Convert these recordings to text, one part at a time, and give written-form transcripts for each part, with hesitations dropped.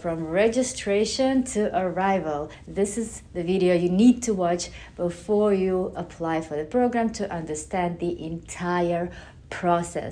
from registration to arrival. This is the video you need to watch before you apply for the program to understand the entire process.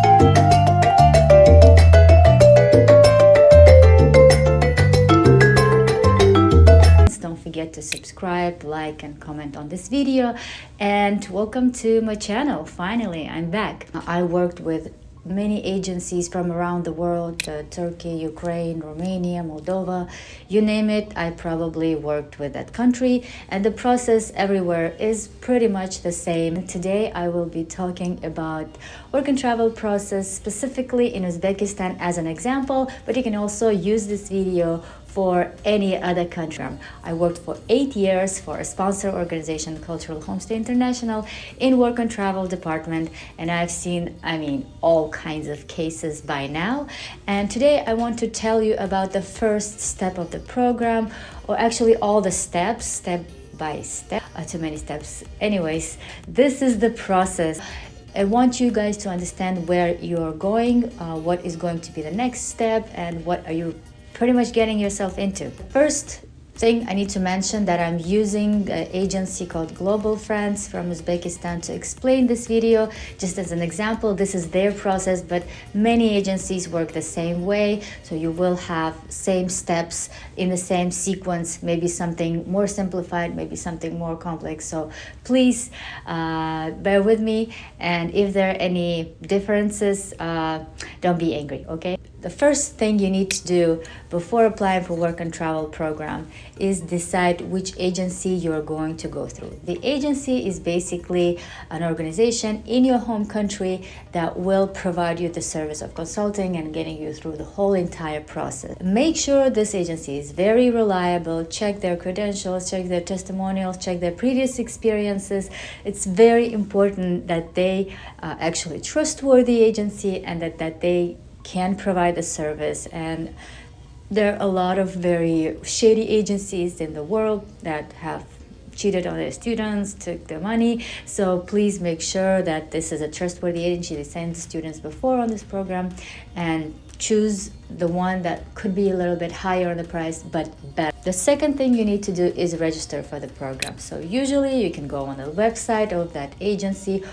Don't forget to subscribe, like, and comment on this video. And welcome to my channel. Finally, I'm back. I worked with many agencies from around the world, Turkey, Ukraine, Romania, Moldova, you name it. I probably worked with that country, and the process everywhere is pretty much the same. Today I will be talking about work and travel process specifically in Uzbekistan as an example, but you can also use this video for any other country. I worked for 8 years for a sponsor organization, Cultural Homestay International, in work and travel department, and I've seen, all kinds of cases by now. And today I want to tell you about the first step of the program, or actually all the steps, step by step. Too many steps. Anyways, this is the process. I want you guys to understand where you're going, what is going to be the next step, and what are you pretty much getting yourself into. First thing I need to mention that I'm using an agency called Global Friends from Uzbekistan to explain this video. Just as an example, this is their process, but many agencies work the same way, so you will have same steps in the same sequence, maybe something more simplified, maybe something more complex. So please bear with me, and if there are any differences, don't be angry, okay? The first thing you need to do before applying for work and travel program is decide which agency you're going to go through. The agency is basically an organization in your home country that will provide you the service of consulting and getting you through the whole entire process. Make sure this agency is very reliable. Check their credentials, check their testimonials, check their previous experiences. It's very important that they actually trustworthy agency and that they can provide the service. And there are a lot of very shady agencies in the world that have cheated on their students, took their money. So please make sure that this is a trustworthy agency. They sent students before on this program, and choose the one that could be a little bit higher on the price but better. The second thing you need to do is register for the program. So usually you can go on the website of that agency,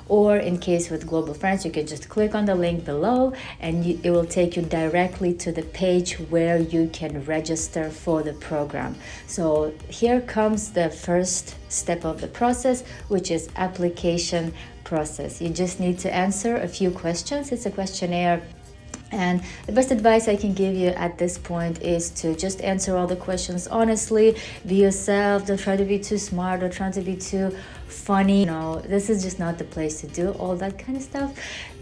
or in case with Global Friends, you can just click on the link below and it will take you directly to the page where you can register for the program. So here comes the first step of the process, which is application process. You just need to answer a few questions. It's a questionnaire. And the best advice I can give you at this point is to just answer all the questions honestly, be yourself, don't try to be too smart or trying to be too funny. This is just not the place to do all that kind of stuff.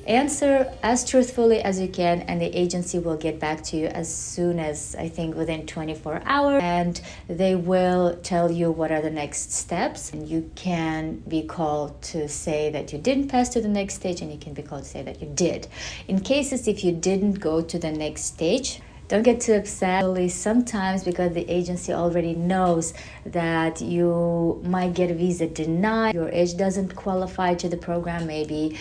Answer as truthfully as you can, and the agency will get back to you as soon as, I think, within 24 hours, and they will tell you what are the next steps. And you can be called to say that you didn't pass to the next stage, and you can be called to say that you did. In cases if you didn't go to the next stage, don't get too upset. Sometimes because the agency already knows that you might get a visa denied, your age doesn't qualify to the program, maybe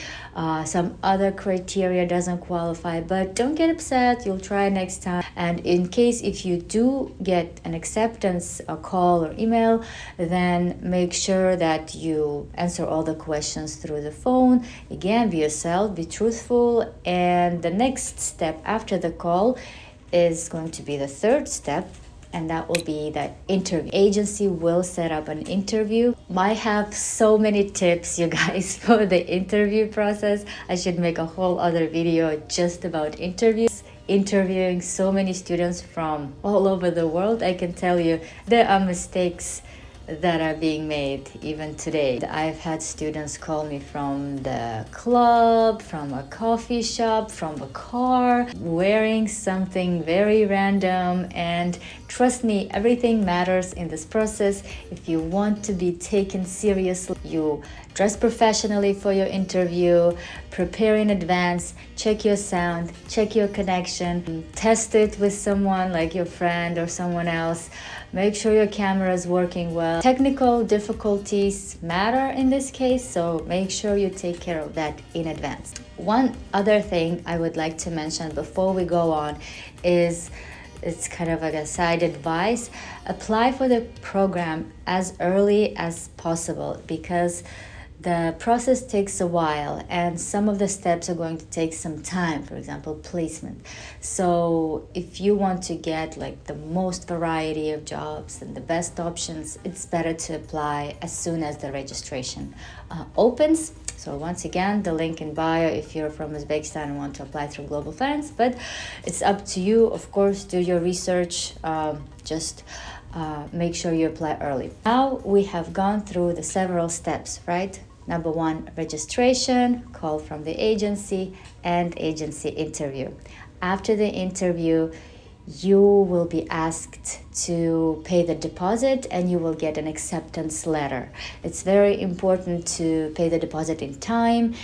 some other criteria doesn't qualify, but don't get upset. You'll try next time. And in case if you do get an acceptance, a call or email, then make sure that you answer all the questions through the phone. Again, be yourself, be truthful, and the next step after the call is going to be the third step, and that will be the interview. Agency will set up an interview. I have so many tips, you guys, for the interview process. I should make a whole other video just about interviews. Interviewing so many students from all over the world, I can tell you there are mistakes that are being made even today. I've had students call me from the club, from a coffee shop, from a car, wearing something very random. And trust me, everything matters in this process. If you want to be taken seriously, you dress professionally for your interview, prepare in advance, check your sound, check your connection, test it with someone like your friend or someone else. Make sure your camera is working well. Technical difficulties matter in this case, so make sure you take care of that in advance. One other thing I would like to mention before we go on is it's kind of like a side advice. Apply for the program as early as possible, because the process takes a while and some of the steps are going to take some time, for example placement. So if you want to get like the most variety of jobs and the best options, it's better to apply as soon as the registration opens. So once again, the link in bio if you're from Uzbekistan and want to apply through Global Finance, but it's up to you. Of course, do your research, just make sure you apply early. Now we have gone through the several steps, right? Number one, registration, call from the agency, and agency interview. After the interview, you will be asked to pay the deposit and you will get an acceptance letter. It's very important to pay the deposit in time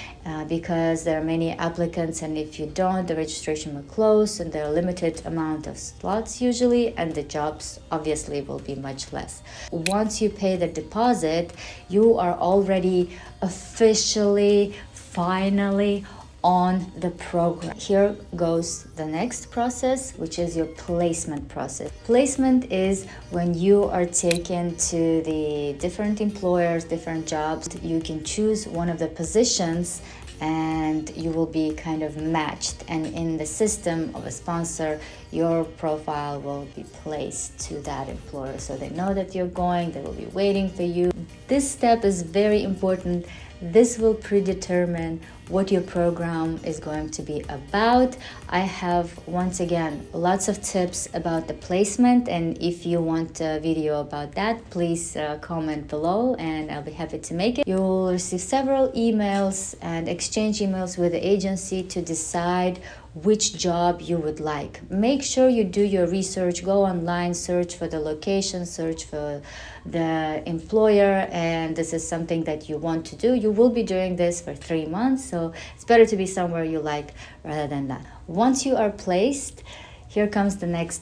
because there are many applicants, and if you don't, the registration will close and there are limited amount of slots usually, and the jobs obviously will be much less. Once you pay the deposit, you are already officially, finally on the program. Here goes the next process, which is your placement process. Placement is when you are taken to the different employers, different jobs. You can choose one of the positions and you will be kind of matched, and in the system of a sponsor your profile will be placed to that employer, so they know that you're going, they will be waiting for you. This step is very important. This will predetermine what your program is going to be about. I have, once again, lots of tips about the placement, and if you want a video about that, please comment below and I'll be happy to make it. You'll receive several emails and exchange emails with the agency to decide which job you would like. Make sure you do your research, go online, search for the location, search for the employer, and this is something that you want to do. You will be doing this for 3 months, so it's better to be somewhere you like rather than that. Once you are placed, here comes the next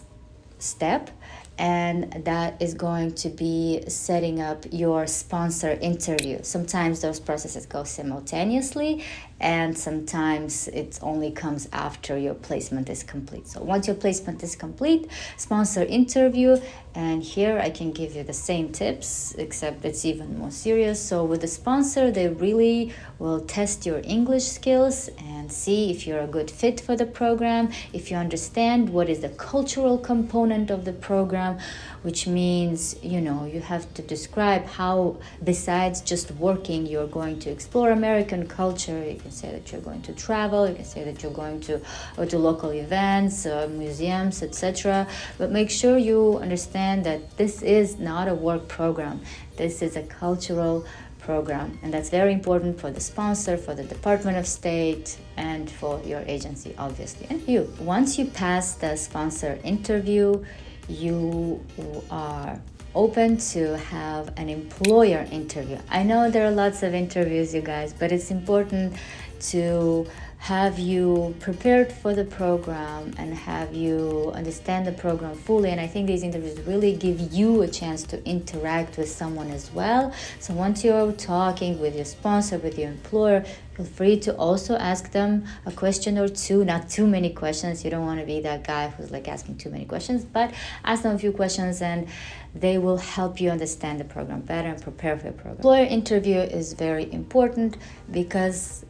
step, and that is going to be setting up your sponsor interview. Sometimes those processes go simultaneously, and sometimes it only comes after your placement is complete. So once your placement is complete, sponsor interview, and here I can give you the same tips, except it's even more serious. So with the sponsor, they really will test your English skills and see if you're a good fit for the program, if you understand what is the cultural component of the program, which means, you know, you have to describe how, besides just working, you're going to explore American culture. You can say that you're going to travel, you can say that you're going to go to local events, museums, etc. But make sure you understand that this is not a work program. This is a cultural program, and that's very important for the sponsor, for the Department of State, and for your agency, obviously, and you. Once you pass the sponsor interview, you are open to have an employer interview. I know there are lots of interviews, you guys, but it's important to have you prepared for the program and have you understand the program fully. And I think these interviews really give you a chance to interact with someone as well. So once you're talking with your sponsor, with your employer, feel free to also ask them a question or two, not too many questions. You don't want to be that guy who's like asking too many questions, but ask them a few questions and they will help you understand the program better and prepare for your program. Employer interview is very important because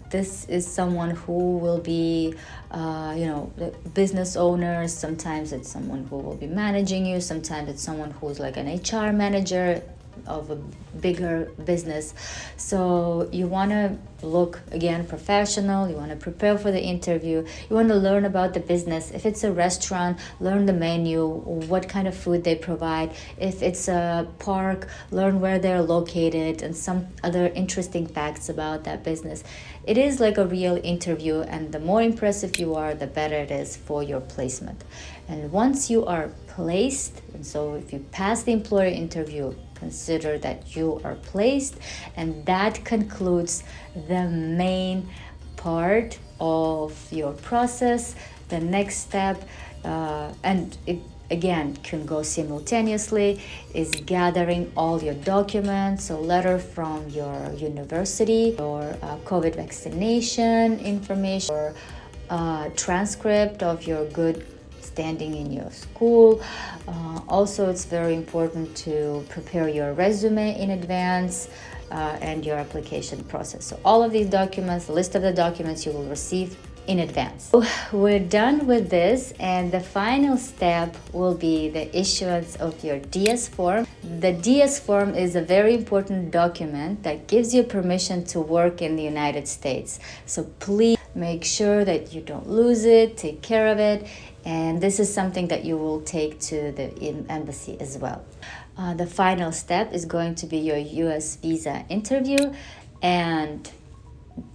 this is someone who will be, the business owners. Sometimes it's someone who will be managing you. Sometimes it's someone who's like an HR manager of a bigger business. So you want to look, again, professional. You want to prepare for the interview. You want to learn about the business. If it's a restaurant, learn the menu, what kind of food they provide. If it's a park, learn where they're located and some other interesting facts about that business. It is like a real interview, and the more impressive you are, the better it is for your placement. And once you are placed, and so if you pass the employer interview, consider that you are placed, and that concludes the main part of your process. The next step, and it again can go simultaneously, is gathering all your documents, so letter from your university, your COVID vaccination information, or transcript of your good standing in your school. Also, it's very important to prepare your resume in advance and your application process. So all of these documents, the list of the documents you will receive in advance. So we're done with this, and the final step will be the issuance of your DS form. The DS form is a very important document that gives you permission to work in the United States. So please make sure that you don't lose it, take care of it, and this is something that you will take to the embassy as well. The final step is going to be your US visa interview, and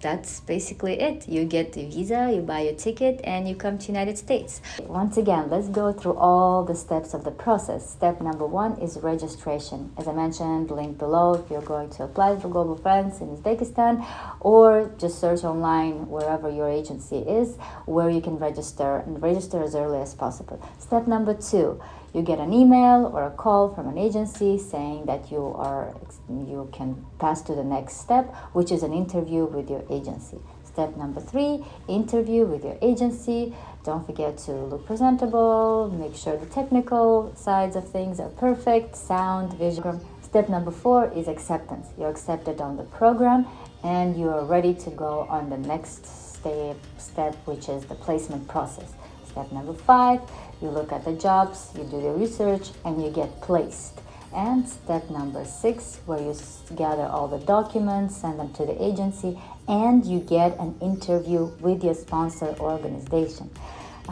that's basically it. You get the visa, you buy your ticket, and you come to United States. Once again, let's go through all the steps of the process. Step number 1 is registration. As I mentioned, link below if you're going to apply for Global Friends in Uzbekistan, or just search online wherever your agency is where you can register, and register as early as possible. Step number 2, you get an email or a call from an agency saying that you can pass to the next step, which is an interview with your agency. Step number 3, interview with your agency. Don't forget to look presentable, make sure the technical sides of things are perfect, sound, visual. Step number 4 is acceptance. You're accepted on the program and you are ready to go on the next step, which is the placement process. Step number 5, you look at the jobs, you do the research, and you get placed. And step number 6, where you gather all the documents, send them to the agency, and you get an interview with your sponsor organization.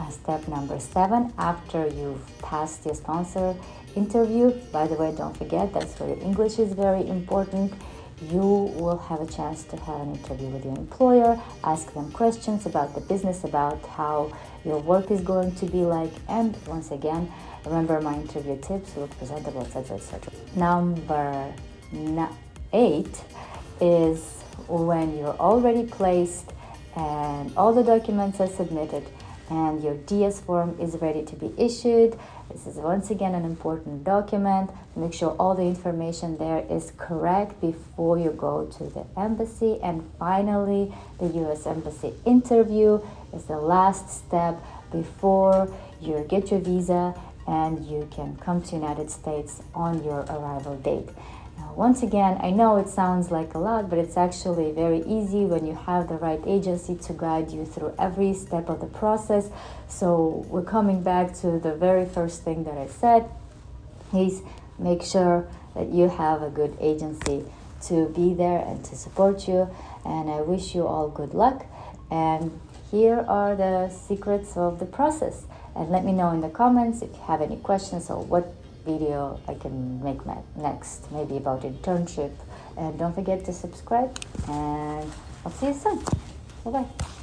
Step number 7, after you've passed your sponsor interview, by the way, don't forget, that's where your English is very important. You will have a chance to have an interview with your employer, ask them questions about the business, about how your work is going to be like, and once again, remember my interview tips, look presentable, etc., etc. Number 8 is when you're already placed and all the documents are submitted and your DS form is ready to be issued. This is once again an important document. Make sure all the information there is correct before you go to the embassy. And finally, the US Embassy interview is the last step before you get your visa and you can come to United States on your arrival date. Once again, I know it sounds like a lot, but it's actually very easy when you have the right agency to guide you through every step of the process. So we're coming back to the very first thing that I said, is make sure that you have a good agency to be there and to support you. And I wish you all good luck. And here are the secrets of the process. And let me know in the comments if you have any questions or what video I can make next, maybe about internship. And don't forget to subscribe, and I'll see you soon. Bye bye.